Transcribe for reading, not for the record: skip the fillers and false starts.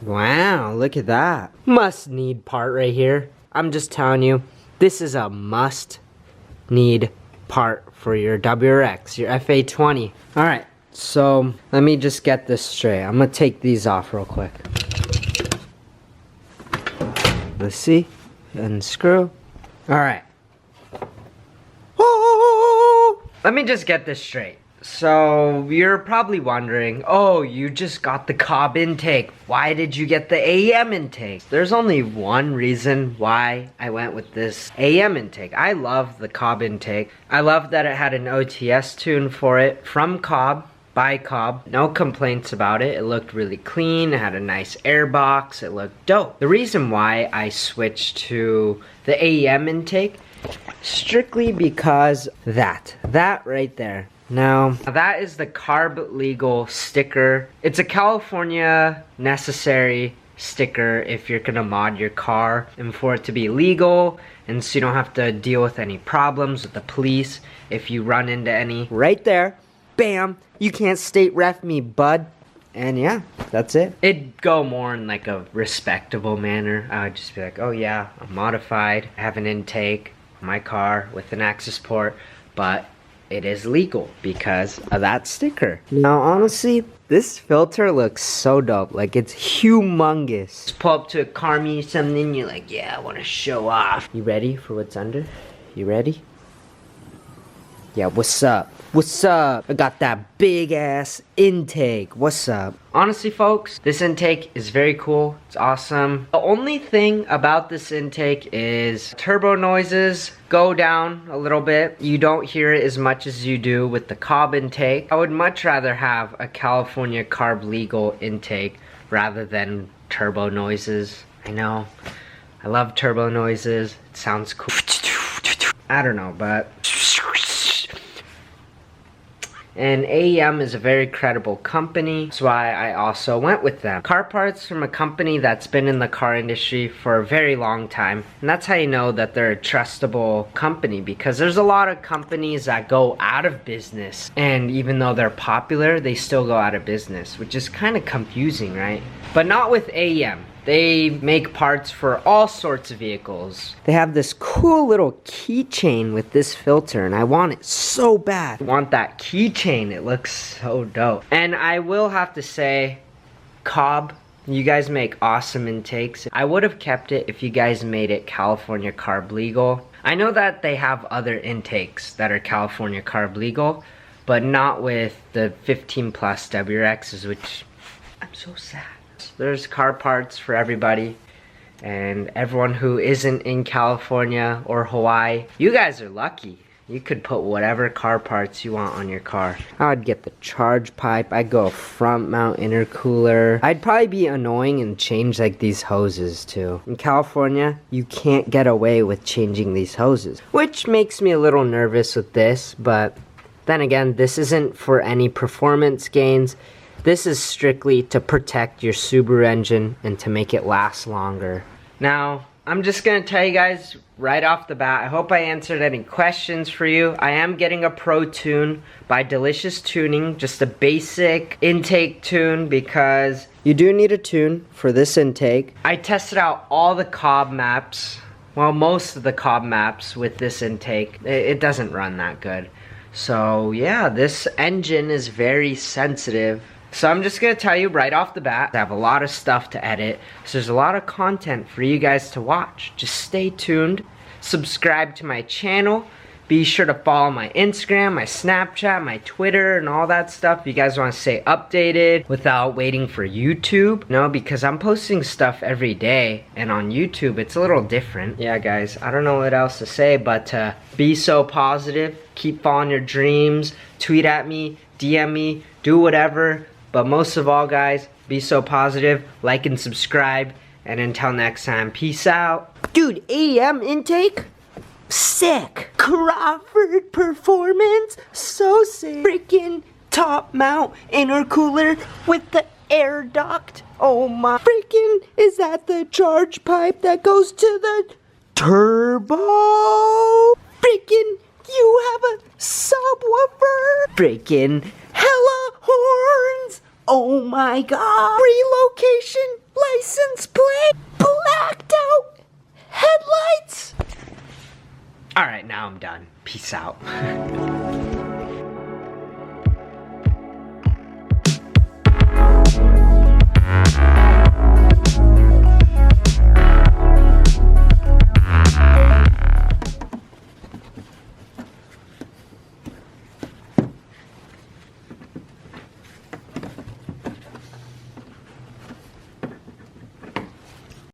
Wow, look at that. Must need part right here. I'm just telling you, this is a must need part for your WRX, your FA20. Alright, so let me just get this straight. I'm gonna take these off real quick. Let's see. Unscrew. Alright. Let me just get this straight. So, you're probably wondering, oh, you just got the Cobb Intake. Why did you get the AEM Intake? There's only one reason why I went with this AEM Intake. I love the Cobb Intake. I love that it had an OTS tune for it from Cobb, by Cobb. No complaints about it. It looked really clean. It had a nice air box. It looked dope. The reason why I switched to the AEM Intake, strictly because that right there. Now, that is the CARB legal sticker. It's a California necessary sticker if you're gonna mod your car and for it to be legal, and so you don't have to deal with any problems with the police if you run into any. Right there, bam, you can't state ref me, bud. And yeah, that's it. It'd go more in like a respectable manner. I would just be like, oh yeah, I'm modified, I have an intake on my car with an access port, but it is legal because of that sticker. Now, honestly, this filter looks so dope. Like, it's humongous. Just pull up to a car meet or something, you're like, yeah, I want to show off. You ready for what's under? You ready? Yeah, what's up? What's up? I got that big ass intake. What's up? Honestly, folks, this intake is very cool. It's awesome. The only thing about this intake is turbo noises go down a little bit. You don't hear it as much as you do with the Cobb intake. I would much rather have a California CARB legal intake rather than turbo noises. I know. I love turbo noises. It sounds cool. I don't know, but and AEM is a very credible company. That's why I also went with them. Car parts from a company that's been in the car industry for a very long time. And that's how you know that they're a trustable company, because there's a lot of companies that go out of business. And even though they're popular, they still go out of business, which is kind of confusing, right? But not with AEM. They make parts for all sorts of vehicles. They have this cool little keychain with this filter, and I want it so bad. I want that keychain. It looks so dope. And I will have to say, Cobb, you guys make awesome intakes. I would have kept it if you guys made it California CARB legal. I know that they have other intakes that are California CARB legal, but not with the 15 plus WRXs, which I'm so sad. There's car parts for everybody, and everyone who isn't in California or Hawaii, you guys are lucky. You could put whatever car parts you want on your car. I would get the charge pipe. I'd go front mount intercooler. I'd probably be annoying and change like these hoses too. In California, you can't get away with changing these hoses, which makes me a little nervous with this, but then again, this isn't for any performance gains. This is strictly to protect your Subaru engine and to make it last longer. Now, I'm just gonna tell you guys right off the bat, I hope I answered any questions for you. I am getting a Pro Tune by Delicious Tuning, just a basic intake tune, because you do need a tune for this intake. I tested out all the Cobb maps, well, most of the Cobb maps with this intake. It doesn't run that good. So yeah, this engine is very sensitive. So I'm just gonna tell you right off the bat, I have a lot of stuff to edit, so there's a lot of content for you guys to watch. Just stay tuned, subscribe to my channel, be sure to follow my Instagram, my Snapchat, my Twitter, and all that stuff. If you guys wanna stay updated without waiting for YouTube, no, because I'm posting stuff every day, and on YouTube, it's a little different. Yeah, guys, I don't know what else to say, but be so positive, keep following your dreams, tweet at me, DM me, do whatever. But most of all, guys, be so positive, like and subscribe, and until next time, peace out. Dude, AEM Intake? Sick. Crawford performance? So sick. Freaking top mount intercooler with the air duct. Oh my. Freaking, is that the charge pipe that goes to the turbo? Freaking, you have a subwoofer. Freaking hella horns. Oh my god. Relocation license plate. Blacked out headlights. Alright, now I'm done. Peace out.